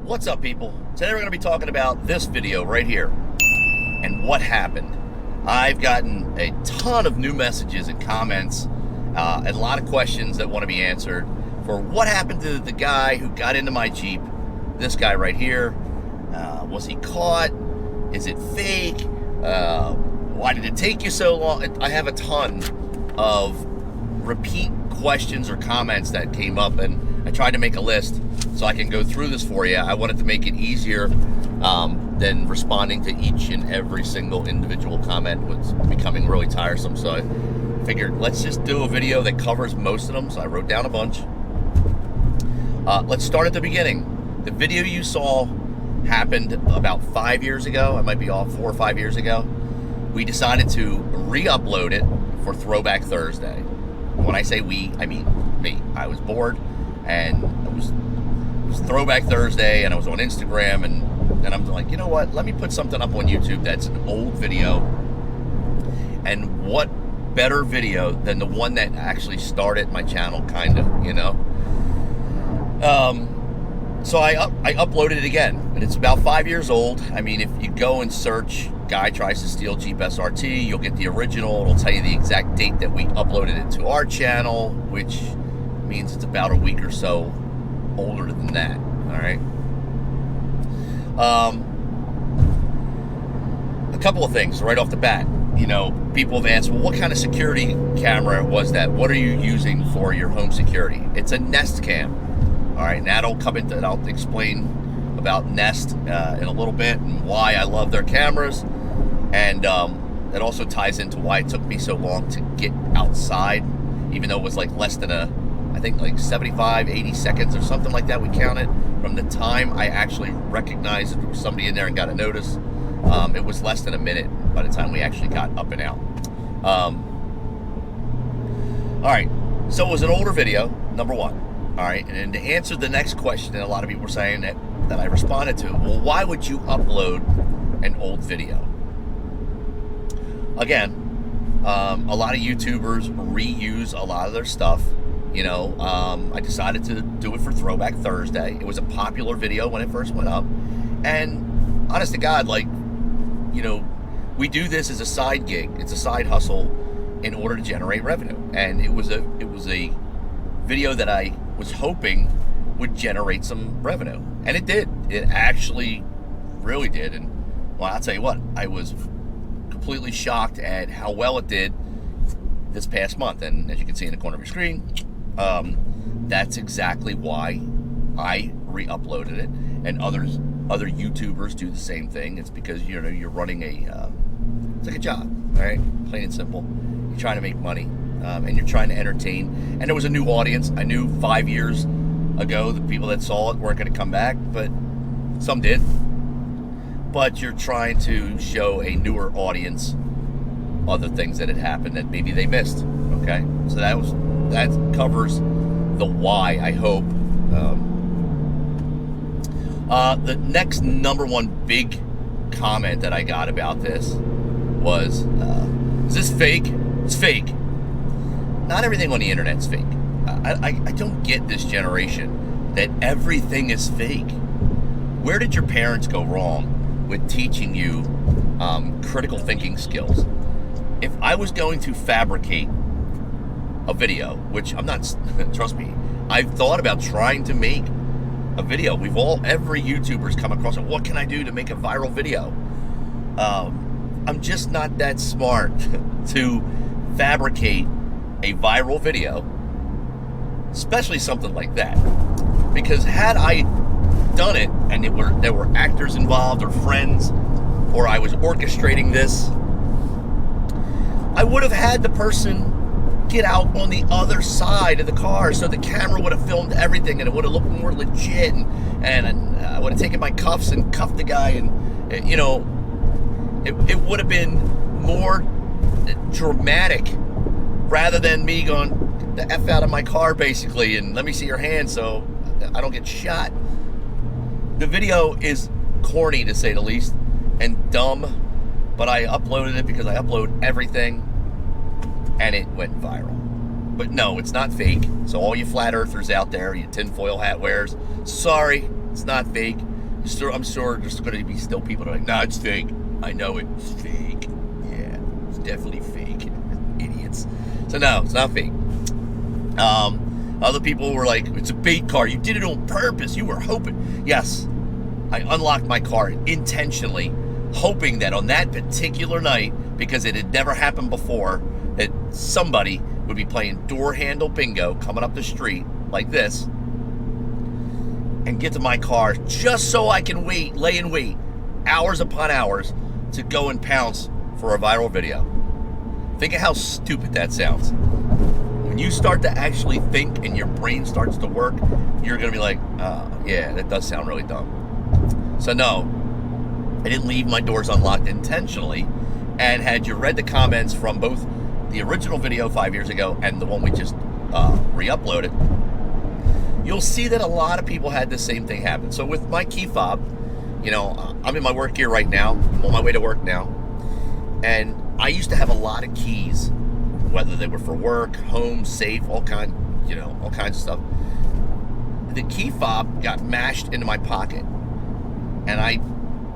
What's up, people? Today we're going to be talking about this video right here and what happened. I've gotten a ton of new messages and comments and a lot of questions that want to be answered for what happened to the guy who got into my Jeep. This guy right here. Was he caught? Is it fake? Why did it take you so long? I have a ton of repeat questions or comments that came up, and I tried to make a list so I can go through this for you. I wanted to make it easier than responding to each and every single individual comment. It was becoming really tiresome, so I figured let's just do a video that covers most of them. So I wrote down a bunch. Let's start at the beginning. The video you saw happened about 5 years ago. I might be off, 4 or 5 years ago. We decided to re-upload it for Throwback Thursday. When I say we, I mean me. I was bored, and it was Throwback Thursday, and I was on Instagram, and I'm like, you know what? Let me put something up on YouTube that's an old video. And what better video than the one that actually started my channel, kind of, you know? So I uploaded it again, and it's about 5 years old. I mean, if you go and search "guy tries to steal Jeep SRT," you'll get the original. It'll tell you the exact date that we uploaded it to our channel, which means it's about a week or so older than that. All right. A couple of things right off the bat. You know, people have asked, well, what kind of security camera was that? What are you using for your home security? It's a Nest cam. All right, and that'll come into, and I'll explain about Nest in a little bit and why I love their cameras. And it also ties into why it took me so long to get outside, even though it was like less than I think like 75, 80 seconds or something like that we counted from the time I actually recognized that there was somebody in there and got a notice. It was less than a minute by the time we actually got up and out. All right, so it was an older video, number one. All right, and to answer the next question that a lot of people were saying that I responded to, well, why would you upload an old video? Again, a lot of YouTubers reuse a lot of their stuff. You know, I decided to do it for Throwback Thursday. It was a popular video when it first went up. And honest to God, like, you know, we do this as a side gig. It's a side hustle in order to generate revenue. And it was a video that I was hoping would generate some revenue. And it did. It actually really did. And, well, I'll tell you what, I was completely shocked at how well it did this past month. And as you can see in the corner of your screen, that's exactly why I re-uploaded it. And other YouTubers do the same thing. It's because, you know, you're running it's like a job, all right? Plain and simple. You're trying to make money, and you're trying to entertain. And there was a new audience. I knew 5 years ago the people that saw it weren't going to come back, but some did. But you're trying to show a newer audience other things that had happened that maybe they missed. Okay, so that covers the why, I hope. The next number one big comment that I got about this was, is this fake? It's fake. Not everything on the internet's fake. I don't get this generation that everything is fake. Where did your parents go wrong with teaching you critical thinking skills? If I was going to fabricate a video, which I'm not, trust me, I've thought about trying to make a video. Every YouTuber's come across it. What can I do to make a viral video? I'm just not that smart to fabricate a viral video, especially something like that. Because had I done it and there were actors involved or friends, or I was orchestrating this, I would have had the person get out on the other side of the car, so the camera would have filmed everything and it would have looked more legit, and I would have taken my cuffs and cuffed the guy, and you know, it would have been more dramatic rather than me going, "Get the F out of my car," basically, and let me see your hand so I don't get shot. The video is corny, to say the least, and dumb, but I uploaded it because I upload everything, and it went viral. But no, it's not fake. So all you flat earthers out there, you tinfoil hat wearers, sorry, it's not fake. I'm sure there's going to be still people that are like, nah, it's fake. I know it. It's fake. Yeah, it's definitely fake. Idiots. So no, it's not fake. Other people were like, it's a bait car. You did it on purpose. You were hoping. Yes, I unlocked my car intentionally, hoping that on that particular night, because it had never happened before, that somebody would be playing door handle bingo coming up the street like this and get to my car just so I can lay in wait, hours upon hours, to go and pounce for a viral video. Think of how stupid that sounds. When you start to actually think and your brain starts to work, you're going to be like, oh, yeah, that does sound really dumb. So no, I didn't leave my doors unlocked intentionally. And had you read the comments from both the original video 5 years ago and the one we just re-uploaded, you'll see that a lot of people had the same thing happen. So with my key fob, you know, I'm in my work gear right now. I'm on my way to work now. And I used to have a lot of keys, whether they were for work, home, safe, all kinds of stuff. The key fob got mashed into my pocket. And I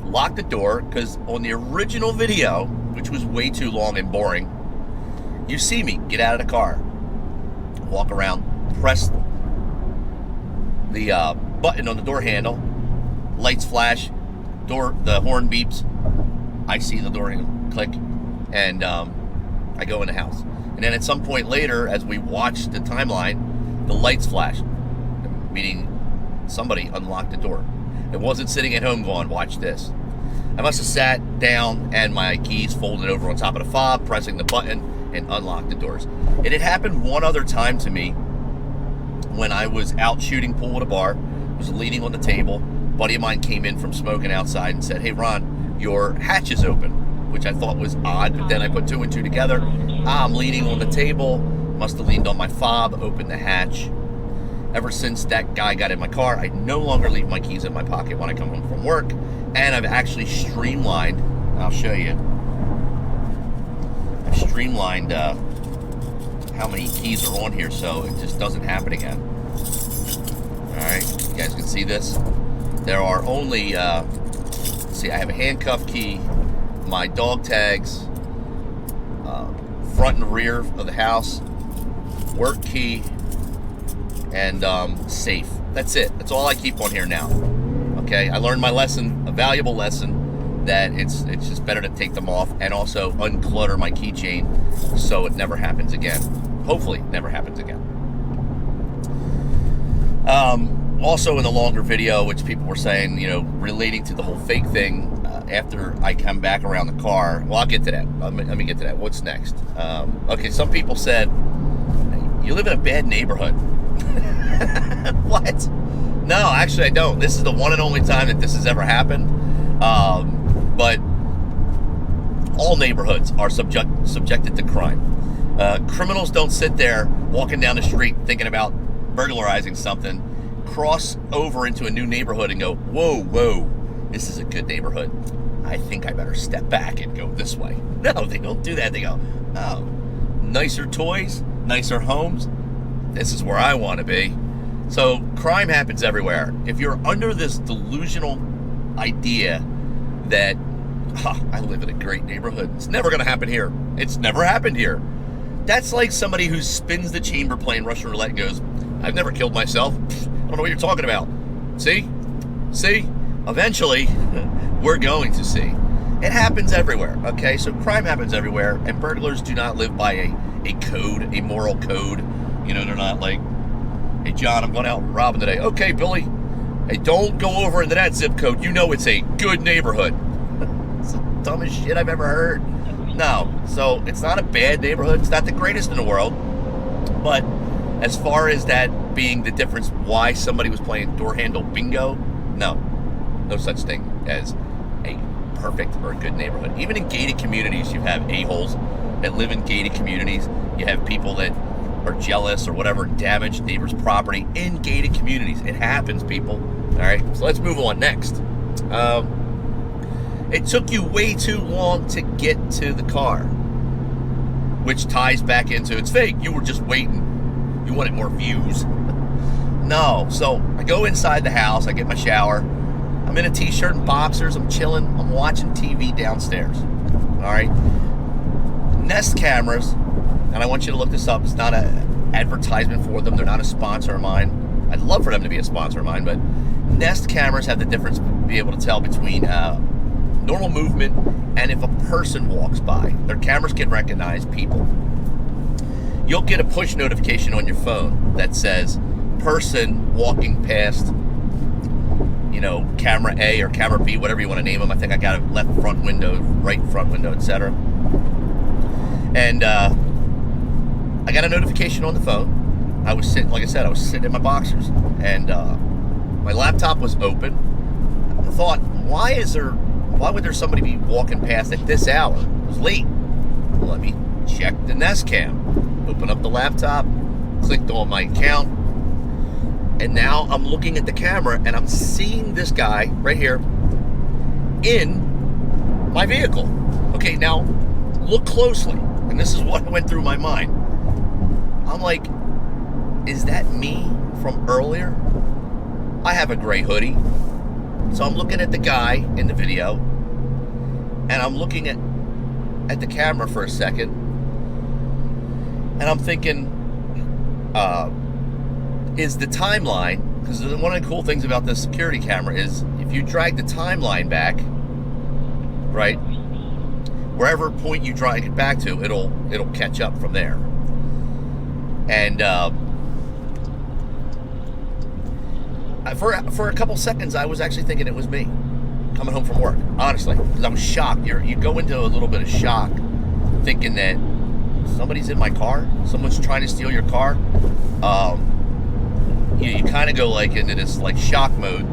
locked the door because on the original video, which was way too long and boring, you see me get out of the car, walk around, press the button on the door handle, lights flash, the horn beeps, I see the door handle click, and I go in the house. And then at some point later, as we watch the timeline, the lights flash, meaning somebody unlocked the door. It wasn't sitting at home going, watch this. I must have sat down and my keys folded over on top of the fob, pressing the button, and unlocked the doors. It had happened one other time to me when I was out shooting pool at a bar, was leaning on the table. A buddy of mine came in from smoking outside and said, hey Ron, your hatch is open, which I thought was odd, but then I put two and two together. I'm leaning on the table, must have leaned on my fob, opened the hatch. Ever since that guy got in my car, I no longer leave my keys in my pocket when I come home from work, and I've actually streamlined, I'll show you, I've streamlined how many keys are on here so it just doesn't happen again. Alright, you guys can see this. There are only, see, I have a handcuff key, my dog tags, front and rear of the house, work key, and safe. That's it. That's all I keep on here now. Okay, I learned my lesson, a valuable lesson, that it's just better to take them off and also unclutter my keychain so it never happens again. Hopefully, never happens again. Also in the longer video, which people were saying, you know, relating to the whole fake thing, after I come back around the car, well, I'll get to that. Let me get to that. What's next? Okay, some people said, you live in a bad neighborhood. What? No, actually I don't. This is the one and only time that this has ever happened. But all neighborhoods are subjected to crime. Criminals don't sit there walking down the street thinking about burglarizing something, cross over into a new neighborhood and go, whoa, this is a good neighborhood. I think I better step back and go this way. No, they don't do that. They go, oh, nicer toys, nicer homes. This is where I want to be. So crime happens everywhere. If you're under this delusional idea that I live in a great neighborhood, it's never going to happen here. It's never happened here. That's like somebody who spins the chamber playing Russian roulette and goes, I've never killed myself. I don't know what you're talking about. See? Eventually, we're going to see. It happens everywhere, okay? So crime happens everywhere, and burglars do not live by a code, a moral code. You know, they're not like, hey, John, I'm going out robbing today. Okay, Billy. Hey, don't go over into that zip code. You know it's a good neighborhood. It's the dumbest shit I've ever heard. No. So it's not a bad neighborhood. It's not the greatest in the world. But as far as that being the difference why somebody was playing door handle bingo, no such thing as a perfect or a good neighborhood. Even in gated communities, you have a-holes that live in gated communities. You have people that are jealous or whatever, damage neighbors' property in gated communities. It happens, people. All right, so let's move on next. It took you way too long to get to the car, which ties back into it's fake. You were just waiting. You wanted more views. No, so I go inside the house, I get my shower, I'm in a t-shirt and boxers. I'm chilling. I'm watching TV downstairs. All right. Nest cameras, and I want you to look this up. It's not an advertisement for them. They're not a sponsor of mine. I'd love for them to be a sponsor of mine, but Nest cameras have the difference, be able to tell between normal movement and if a person walks by. Their cameras can recognize people. You'll get a push notification on your phone that says person walking past, you know, camera A or camera B, whatever you want to name them. I think I got a left front window, right front window, etc. And I got a notification on the phone. I was sitting, like I said, I was sitting in my boxers, and my laptop was open. I thought, why would there somebody be walking past at this hour? It was late. Well, let me check the Nest Cam. Open up the laptop, clicked on my account, and now I'm looking at the camera and I'm seeing this guy right here in my vehicle. Okay, now look closely, and this is what went through my mind. I'm like, is that me from earlier? I have a gray hoodie. So I'm looking at the guy in the video, and I'm looking at the camera for a second, and I'm thinking, is the timeline, because one of the cool things about this security camera is if you drag the timeline back, right, wherever point you drag it back to, it'll catch up from there. And for a couple seconds, I was actually thinking it was me coming home from work, honestly, because I was shocked. You go into a little bit of shock, thinking that somebody's in my car, someone's trying to steal your car. You kind of go like into this like shock mode.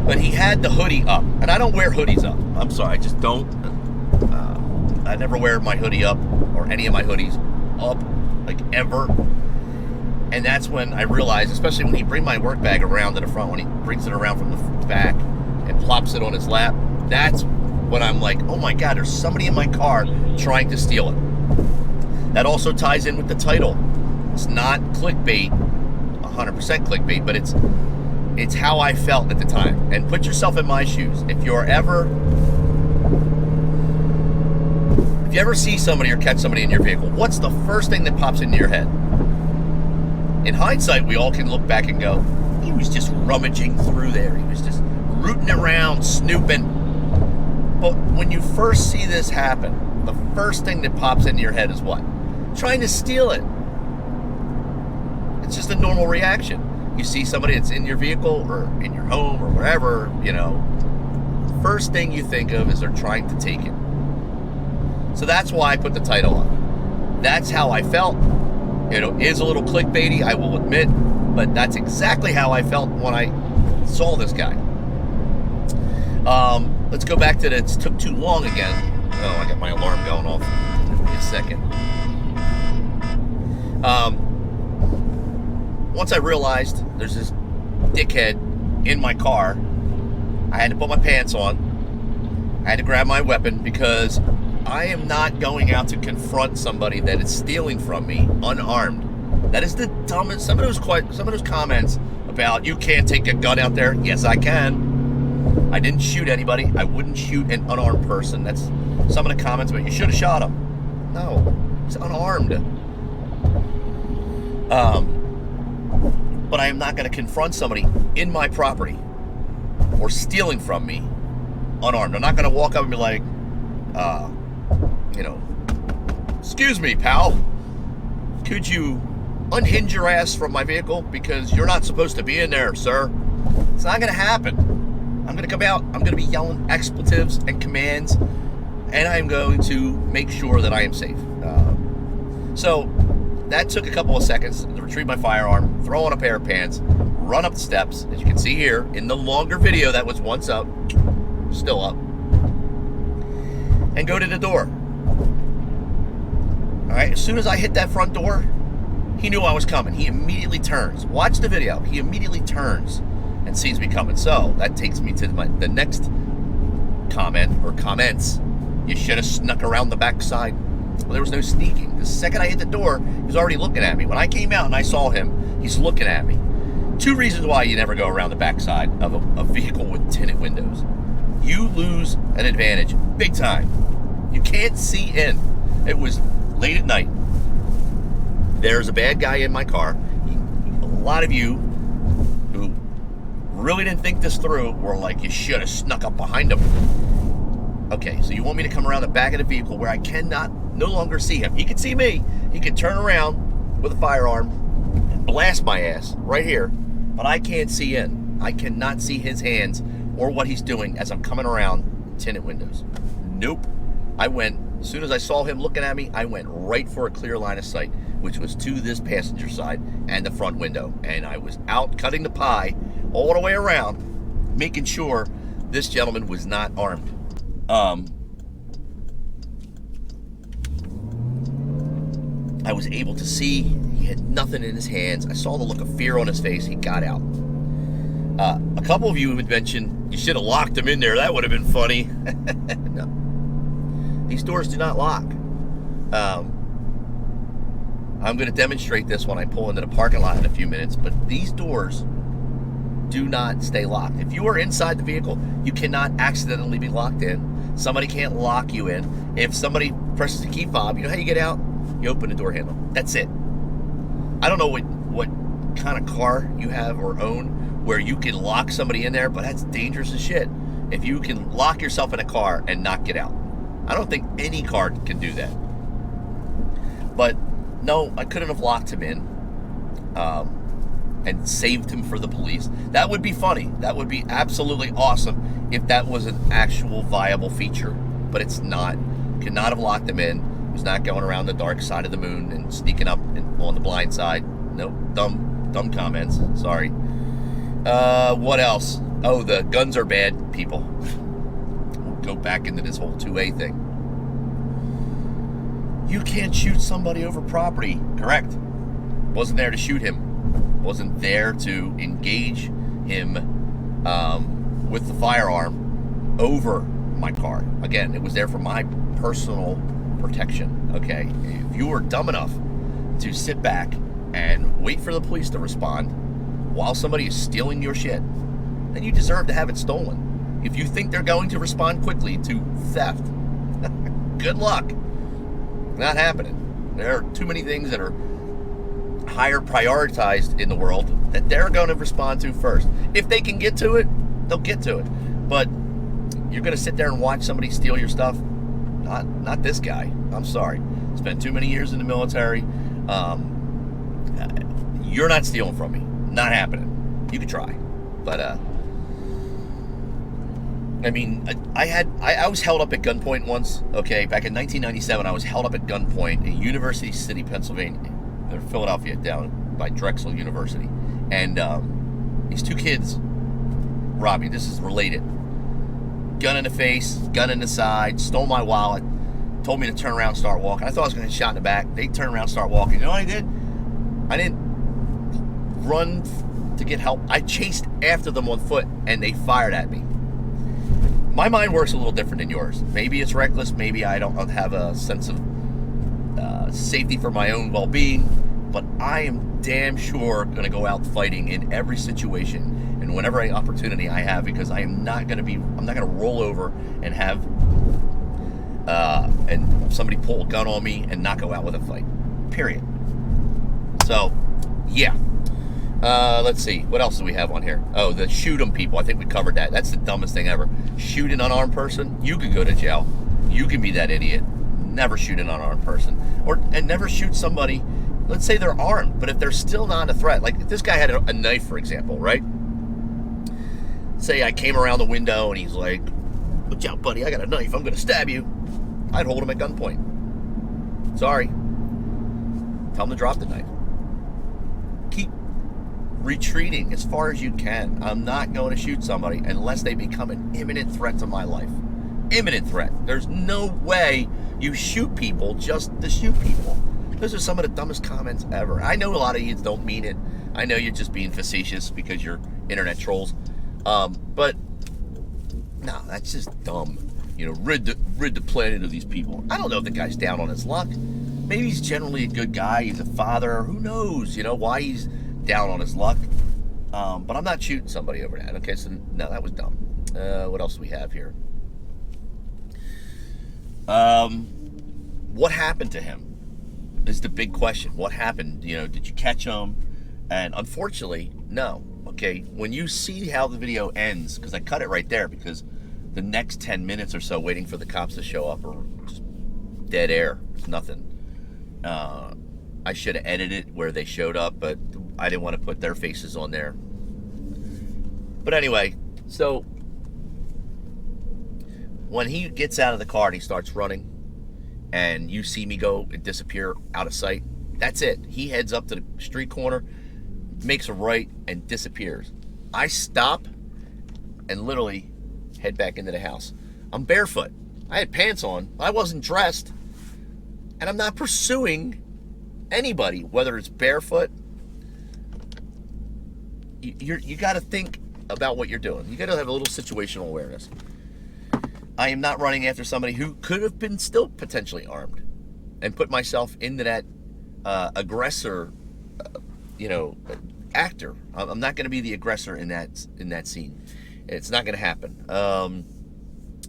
But he had the hoodie up, and I don't wear hoodies up. I'm sorry, I just don't. I never wear my hoodie up or any of my hoodies up, like ever. And that's when I realized, especially when he brings my work bag around to the front, when he brings it around from the back and plops it on his lap, that's when I'm like, oh my God, there's somebody in my car trying to steal it. That also ties in with the title. It's not clickbait, 100% clickbait, but it's how I felt at the time. And put yourself in my shoes. If you ever see somebody or catch somebody in your vehicle, what's the first thing that pops into your head? In hindsight, we all can look back and go, he was just rummaging through there. He was just rooting around, snooping. But when you first see this happen, the first thing that pops into your head is what? Trying to steal it. It's just a normal reaction. You see somebody that's in your vehicle or in your home or wherever, you know, first thing you think of is they're trying to take it. So that's why I put the title on. That's how I felt. It is a little clickbaity, I will admit, but that's exactly how I felt when I saw this guy. Let's go back to the "it took too long" again. Oh, I got my alarm going off. Give me a second. Once I realized there's this dickhead in my car, I had to put my pants on. I had to grab my weapon because I am not going out to confront somebody that is stealing from me unarmed. That is the dumbest. Some of those comments about you can't take a gun out there. Yes, I can. I didn't shoot anybody. I wouldn't shoot an unarmed person. That's some of the comments about you should have shot him. No, he's unarmed. But I am not going to confront somebody in my property or stealing from me unarmed. I'm not going to walk up and be like, excuse me, pal, could you unhinge your ass from my vehicle because you're not supposed to be in there, sir? It's not going to happen. I'm going to come out, I'm going to be yelling expletives and commands, and I'm going to make sure that I am safe. So that took a couple of seconds to retrieve my firearm, throw on a pair of pants, run up the steps, as you can see here in the longer video that was once up, still up, and go to the door. All right, as soon as I hit that front door, he knew I was coming. He immediately turns. Watch the video. He immediately turns and sees me coming. So that takes me to the next comment or comments. You should have snuck around the back side. Well, there was no sneaking. The second I hit the door, he was already looking at me. When I came out and I saw him, he's looking at me. Two reasons why you never go around the backside of a vehicle with tinted windows. You lose an advantage, big time. You can't see in. It was late at night. There's a bad guy in my car. A lot of you who really didn't think this through were like, you should have snuck up behind him. Okay, so you want me to come around the back of the vehicle where I cannot no longer see him. He can see me. He can turn around with a firearm and blast my ass right here, but I can't see in. I cannot see his hands or what he's doing as I'm coming around tinted windows. Nope. As soon as I saw him looking at me, I went right for a clear line of sight, which was to this passenger side and the front window. And I was out cutting the pie all the way around, making sure this gentleman was not armed. I was able to see he had nothing in his hands. I saw the look of fear on his face. He got out. A couple of you had mentioned you should have locked him in there. That would have been funny. No. These doors do not lock. I'm going to demonstrate this when I pull into the parking lot in a few minutes, but these doors do not stay locked. If you are inside the vehicle, you cannot accidentally be locked in. Somebody can't lock you in. If somebody presses the key fob, you know how you get out? You open the door handle. That's it. I don't know what kind of car you have or own where you can lock somebody in there, but that's dangerous as shit. If you can lock yourself in a car and not get out. I don't think any car can do that. But no, I couldn't have locked him in and saved him for the police. That would be funny. That would be absolutely awesome if that was an actual viable feature. But it's not. Could not have locked him in. He was not going around the dark side of the moon and sneaking up on the blind side. Nope. Dumb comments. Sorry. What else? Oh, the guns are bad, people. We'll go back into this whole 2A thing. You can't shoot somebody over property. Correct. Wasn't there to shoot him. Wasn't there to engage him with the firearm over my car. Again, it was there for my personal protection. Okay? If you were dumb enough to sit back and wait for the police to respond while somebody is stealing your shit, then you deserve to have it stolen. If you think they're going to respond quickly to theft, good luck. Not happening. There are too many things that are higher prioritized in the world that they're going to respond to first. If they can get to it, they'll get to it. But you're going to sit there and watch somebody steal your stuff? Not this guy. I'm sorry. Spent too many years in the military. You're not stealing from me. Not happening. You could try. But, I mean, I was held up at gunpoint once, okay? Back in 1997, I was held up at gunpoint in University City, Pennsylvania, or Philadelphia, down by Drexel University. And these two kids robbed me. This is related. Gun in the face, gun in the side, stole my wallet, told me to turn around and start walking. I thought I was going to get shot in the back. They turned around and start walking. You know what I did? I didn't run to get help. I chased after them on foot, and they fired at me. My mind works a little different than yours. Maybe it's reckless. Maybe I don't have a sense of safety for my own well-being. But I am damn sure going to go out fighting in every situation and whenever opportunity I have, because I'm not going to roll over and have and somebody pull a gun on me and not go out with a fight. Period. So, yeah. Let's see. What else do we have on here? Oh, the shoot 'em people. I think we covered that. That's the dumbest thing ever. Shoot an unarmed person. You could go to jail. You can be that idiot. Never shoot an unarmed person. And never shoot somebody. Let's say they're armed, but if they're still not a threat. Like if this guy had a knife, for example, right? Say I came around the window and he's like, "Watch out, buddy. I got a knife. I'm going to stab you." I'd hold him at gunpoint. Sorry. Tell him to drop the knife. Keep retreating as far as you can. I'm not going to shoot somebody unless they become an imminent threat to my life. Imminent threat. There's no way you shoot people just to shoot people. Those are some of the dumbest comments ever. I know a lot of you don't mean it. I know you're just being facetious because you're internet trolls. But no, that's just dumb. You know, rid the planet of these people. I don't know if the guy's down on his luck. Maybe he's generally a good guy. He's a father. Who knows? You know why he's down on his luck. But I'm not shooting somebody over that. Okay, so no, that was dumb. What else do we have here? What happened to him is the big question. What happened? Did you catch him? And unfortunately, no. Okay, when you see how the video ends, because I cut it right there because the next 10 minutes or so waiting for the cops to show up are just dead air. It's nothing. I should have edited where they showed up, but I didn't want to put their faces on there. But anyway, so when he gets out of the car and he starts running, and you see me go and disappear out of sight, that's it. He heads up to the street corner, makes a right, and disappears. I stop and literally head back into the house. I'm barefoot. I had pants on. I wasn't dressed. And I'm not pursuing anybody, whether it's barefoot. You got to think about what you're doing. You got to have a little situational awareness. I am not running after somebody who could have been still potentially armed, and put myself into that aggressor, actor. I'm not going to be the aggressor in that scene. It's not going to happen.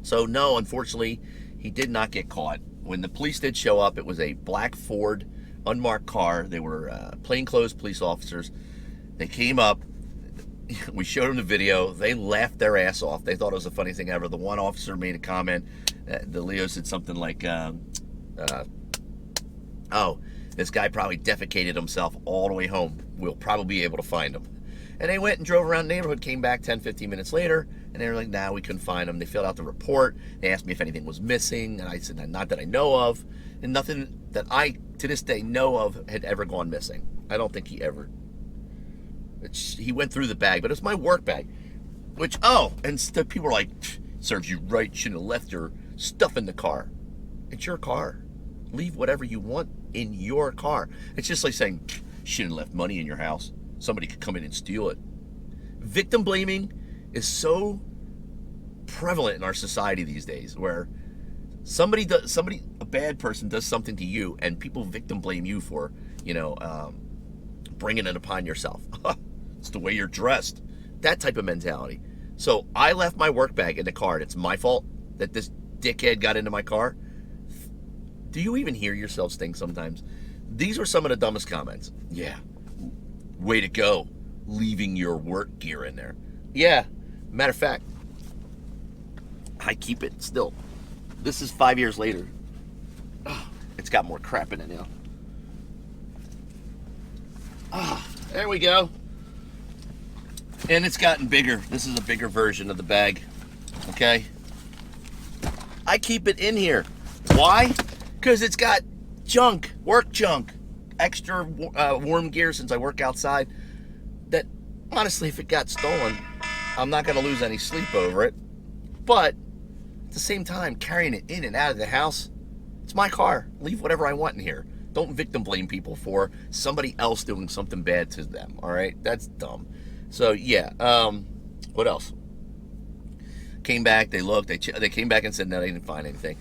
So no, unfortunately, he did not get caught. When the police did show up, it was a black Ford unmarked car. They were plainclothes police officers. They came up. We showed them the video. They laughed their ass off. They thought it was the funniest thing ever. The one officer made a comment. The Leo said something like, oh, this guy probably defecated himself all the way home. We'll probably be able to find him. And they went and drove around the neighborhood, came back 10, 15 minutes later, and they were like, nah, we couldn't find him. They filled out the report. They asked me if anything was missing, and I said, not that I know of. And nothing that I, to this day, know of had ever gone missing. I don't think he ever. He went through the bag, but it's my work bag. And people were like, serves you right, shouldn't have left your stuff in the car. It's your car. Leave whatever you want in your car. It's just like saying, shouldn't have left money in your house. Somebody could come in and steal it. Victim blaming is so prevalent in our society these days, where a bad person does something to you, and people victim blame you for, bringing it upon yourself. It's the way you're dressed. That type of mentality. So I left my work bag in the car, and it's my fault that this dickhead got into my car. Do you even hear yourselves think sometimes? These were some of the dumbest comments. Yeah. Way to go, leaving your work gear in there. Yeah. Matter of fact, I keep it still. This is 5 years later. Oh, it's got more crap in it now. There we go. And it's gotten bigger. This is a bigger version of the bag. Okay? I keep it in here. Why? Because it's got junk, work junk, extra warm gear since I work outside. That, honestly, if it got stolen, I'm not going to lose any sleep over it. But at the same time, carrying it in and out of the house, it's my car. Leave whatever I want in here. Don't victim blame people for somebody else doing something bad to them, all right? That's dumb. So, yeah, what else? Came back, they looked, they came back and said, no, they didn't find anything.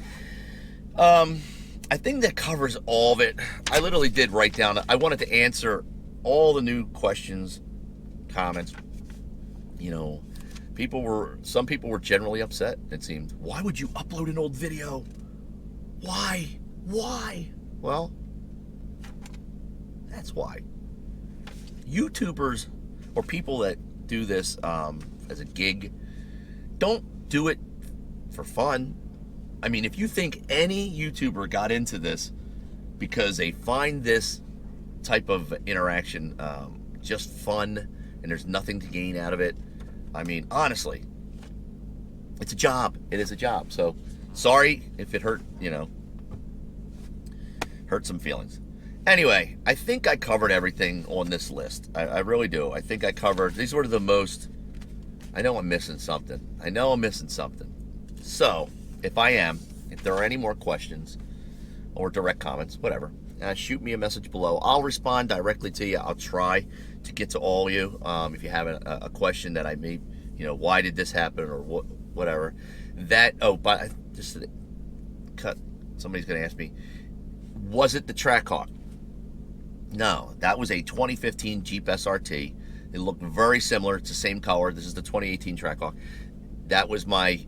I think that covers all of it. I literally did write down, I wanted to answer all the new questions, comments. Some people were generally upset, it seemed. Why would you upload an old video? Why? Well, that's why. YouTubers or people that do this as a gig don't do it for fun. I mean, if you think any YouTuber got into this because they find this type of interaction just fun and there's nothing to gain out of it, I mean, honestly, it's a job. It is a job. So, sorry if it hurt some feelings. Anyway, I think I covered everything on this list. I really do. I think I covered, these were the most, I know I'm missing something. So, if there are any more questions or direct comments, whatever, shoot me a message below. I'll respond directly to you. I'll try to get to all of you. If you have a question that I may, why did this happen or whatever. But just to cut, somebody's going to ask me, was it the Trackhawk? No, that was a 2015 Jeep SRT. They look very similar. It's the same color. This is the 2018 Trackhawk. That was my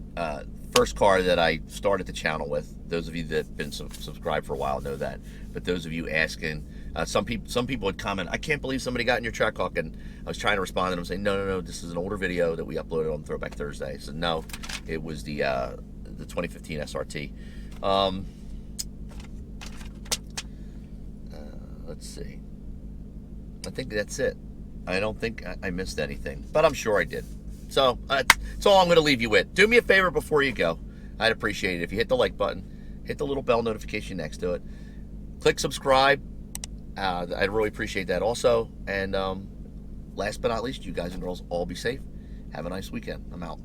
first car that I started the channel with. Those of you that have been subscribed for a while know that. But those of you asking, some people would comment, I can't believe somebody got in your Trackhawk. And I was trying to respond to them saying, no, this is an older video that we uploaded on Throwback Thursday. So no, it was the 2015 SRT. Let's see. I think that's it. I don't think I missed anything, but I'm sure I did. So that's all I'm going to leave you with. Do me a favor before you go. I'd appreciate it if you hit the like button, hit the little bell notification next to it, click subscribe. I'd really appreciate that also. And last but not least, you guys and girls all be safe. Have a nice weekend. I'm out.